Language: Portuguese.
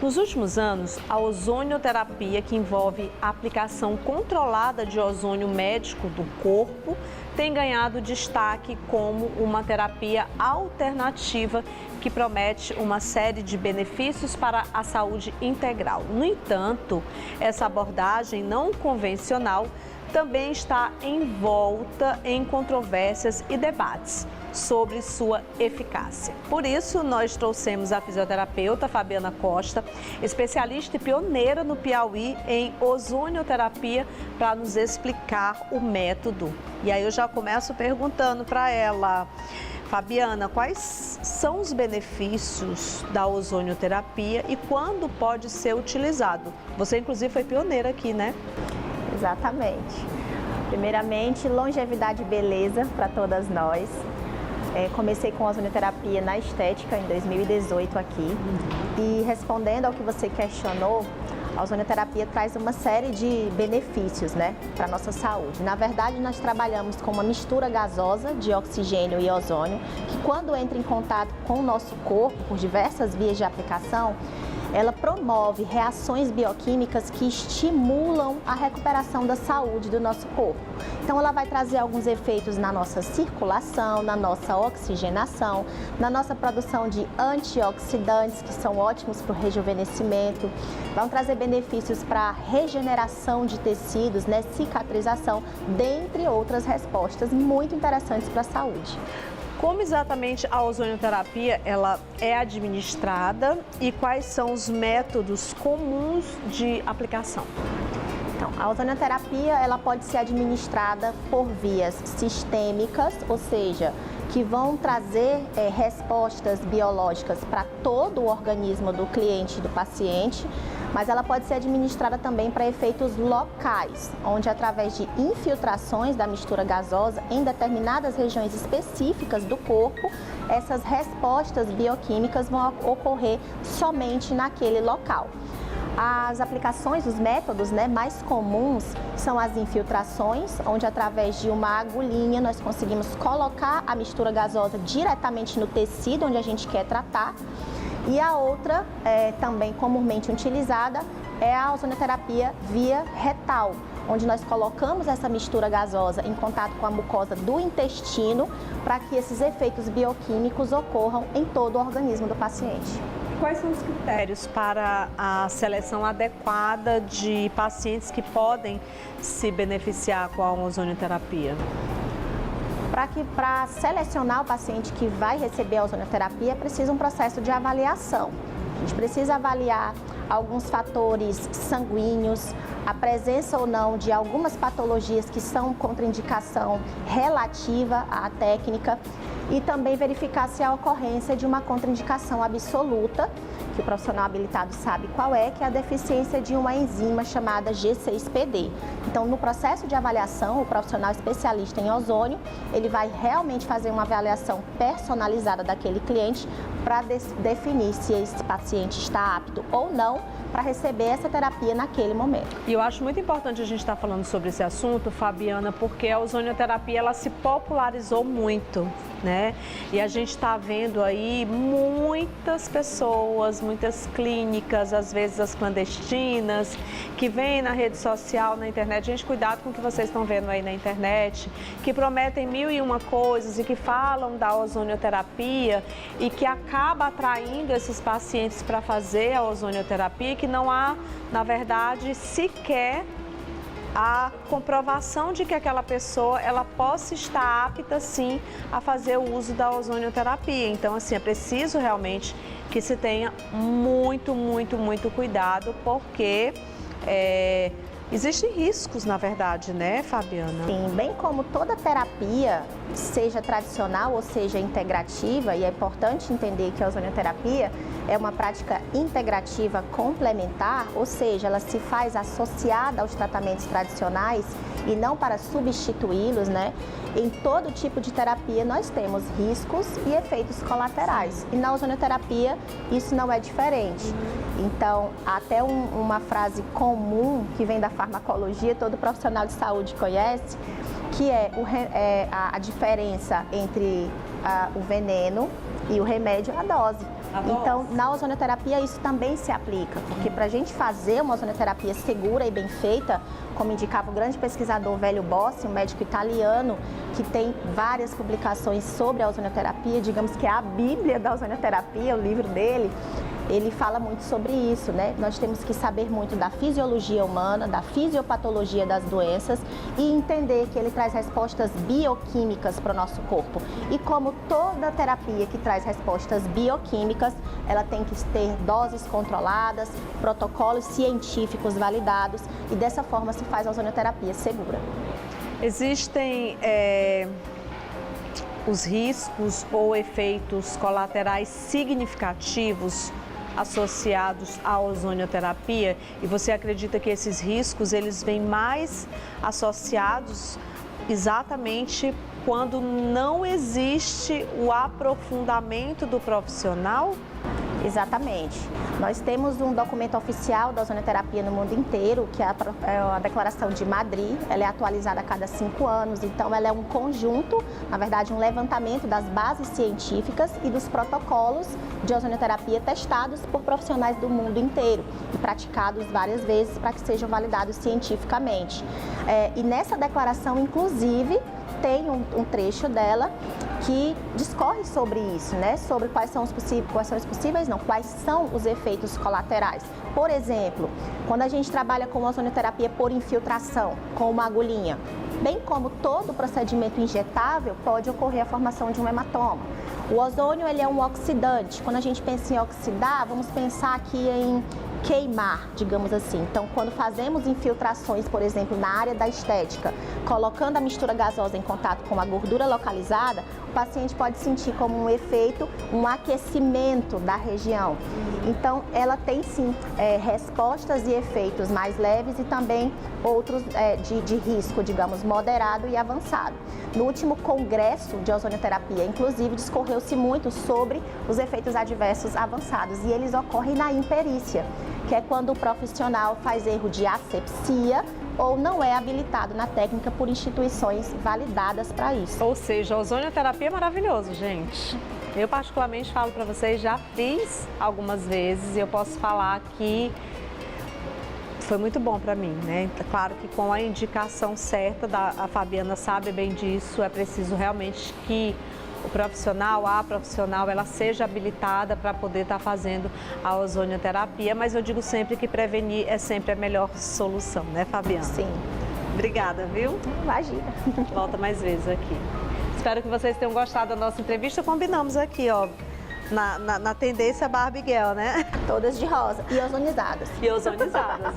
Nos últimos anos, a ozonioterapia, que envolve a aplicação controlada de ozônio médico do corpo, tem ganhado destaque como uma terapia alternativa que promete uma série de benefícios para a saúde integral. No entanto, essa abordagem não convencional também está envolta em controvérsias e debates sobre sua eficácia. Por isso, nós trouxemos a fisioterapeuta Fabiana Costa, especialista e pioneira no Piauí em ozonioterapia, para nos explicar o método. E aí eu já começo perguntando para ela, Fabiana, quais são os benefícios da ozonioterapia e quando pode ser utilizado? Você, inclusive, foi pioneira aqui, né? Exatamente. Primeiramente, longevidade e beleza para todas nós. Comecei com ozonioterapia na estética em 2018 aqui. E respondendo ao que você questionou, a ozonioterapia traz uma série de benefícios, né, para a nossa saúde. Na verdade, nós trabalhamos com uma mistura gasosa de oxigênio e ozônio, que quando entra em contato com o nosso corpo, por diversas vias de aplicação, ela promove reações bioquímicas que estimulam a recuperação da saúde do nosso corpo. Então, ela vai trazer alguns efeitos na nossa circulação, na nossa oxigenação, na nossa produção de antioxidantes, que são ótimos para o rejuvenescimento. Vão trazer benefícios para a regeneração de tecidos, né, cicatrização, dentre outras respostas muito interessantes para a saúde. Como exatamente a ozonioterapia ela é administrada e quais são os métodos comuns de aplicação? Então, a ozonioterapia ela pode ser administrada por vias sistêmicas, ou seja, que vão trazer respostas biológicas para todo o organismo do cliente e do paciente, mas ela pode ser administrada também para efeitos locais, onde através de infiltrações da mistura gasosa em determinadas regiões específicas do corpo, essas respostas bioquímicas vão ocorrer somente naquele local. As aplicações, os métodos, né, mais comuns são as infiltrações, onde através de uma agulhinha nós conseguimos colocar a mistura gasosa diretamente no tecido onde a gente quer tratar. E a outra, também comumente utilizada, é a ozonioterapia via retal, onde nós colocamos essa mistura gasosa em contato com a mucosa do intestino para que esses efeitos bioquímicos ocorram em todo o organismo do paciente. Quais são os critérios para a seleção adequada de pacientes que podem se beneficiar com a ozonioterapia? Para selecionar o paciente que vai receber a ozonioterapia, é preciso um processo de avaliação. A gente precisa avaliar alguns fatores sanguíneos, a presença ou não de algumas patologias que são contraindicação relativa à técnica e também verificar se há ocorrência de uma contraindicação absoluta, que o profissional habilitado sabe qual é, que é a deficiência de uma enzima chamada G6PD. Então, no processo de avaliação, o profissional especialista em ozônio, ele vai realmente fazer uma avaliação personalizada daquele cliente para definir se esse paciente está apto ou não para receber essa terapia naquele momento. E eu acho muito importante a gente estar falando sobre esse assunto, Fabiana, porque a ozonioterapia ela se popularizou muito, né? E a gente está vendo aí muitas pessoas, muitas clínicas, às vezes as clandestinas, que vêm na rede social, na internet. Gente, cuidado com o que vocês estão vendo aí na internet, que prometem 1001 coisas e que falam da ozonioterapia e que acaba atraindo esses pacientes para fazer a ozonioterapia, que não há, na verdade, sequer a comprovação de que aquela pessoa ela possa estar apta sim a fazer o uso da ozonioterapia. Então, assim, é preciso realmente que se tenha muito cuidado, porque existem riscos, na verdade, né, Fabiana? Sim, bem como toda terapia, seja tradicional ou seja integrativa, e é importante entender que a ozonioterapia é uma prática integrativa complementar, ou seja, ela se faz associada aos tratamentos tradicionais e não para substituí-los, né? Em todo tipo de terapia nós temos riscos e efeitos colaterais. E na ozonioterapia isso não é diferente. Então, até uma frase comum que vem da farmacologia, todo profissional de saúde conhece, que é a diferença entre o veneno e o remédio, a dose. Então, na ozonioterapia isso também se aplica, porque para a gente fazer uma ozonioterapia segura e bem feita, como indicava o grande pesquisador Velho Bossi, um médico italiano, que tem várias publicações sobre a ozonioterapia, digamos que é a Bíblia da ozonioterapia, o livro dele, ele fala muito sobre isso, né? Nós temos que saber muito da fisiologia humana, da fisiopatologia das doenças e entender que ele traz respostas bioquímicas para o nosso corpo. E como toda terapia que traz respostas bioquímicas, ela tem que ter doses controladas, protocolos científicos validados e dessa forma se faz a ozonioterapia segura. Existem os riscos ou efeitos colaterais significativos associados à ozonioterapia, e você acredita que esses riscos eles vêm mais associados exatamente quando não existe o aprofundamento do profissional? Exatamente. Nós temos um documento oficial da ozonioterapia no mundo inteiro, que é a Declaração de Madrid. Ela é atualizada a cada 5 anos, então ela é um conjunto, na verdade um levantamento das bases científicas e dos protocolos de ozonioterapia testados por profissionais do mundo inteiro e praticados várias vezes para que sejam validados cientificamente. E nessa declaração, inclusive, tem um trecho dela que discorre sobre isso, né? Sobre quais são os efeitos colaterais. Por exemplo, quando a gente trabalha com ozonioterapia por infiltração, com uma agulhinha, bem como todo procedimento injetável, pode ocorrer a formação de um hematoma. O ozônio, ele é um oxidante. Quando a gente pensa em oxidar, vamos pensar aqui em queimar, digamos assim. Então, quando fazemos infiltrações, por exemplo, na área da estética, colocando a mistura gasosa em contato com a gordura localizada, o paciente pode sentir como um efeito, um aquecimento da região. Então, ela tem sim respostas e efeitos mais leves e também outros de risco, digamos, moderado e avançado. No último congresso de ozonioterapia, inclusive, discorreu-se muito sobre os efeitos adversos avançados e eles ocorrem na imperícia, que é quando o profissional faz erro de asepsia ou não é habilitado na técnica por instituições validadas para isso. Ou seja, a ozonioterapia é maravilhoso, gente. Eu particularmente falo para vocês, já fiz algumas vezes e eu posso falar que foi muito bom para mim, né? Claro que com a indicação certa, a Fabiana sabe bem disso, é preciso realmente que o profissional, a profissional, ela seja habilitada para poder estar fazendo a ozonioterapia, mas eu digo sempre que prevenir é sempre a melhor solução, né, Fabiana? Sim. Obrigada, viu? Imagina. Volta mais vezes aqui. Espero que vocês tenham gostado da nossa entrevista. Combinamos aqui, ó, na tendência Barbie Girl, né? Todas de rosa e ozonizadas. E ozonizadas, viu?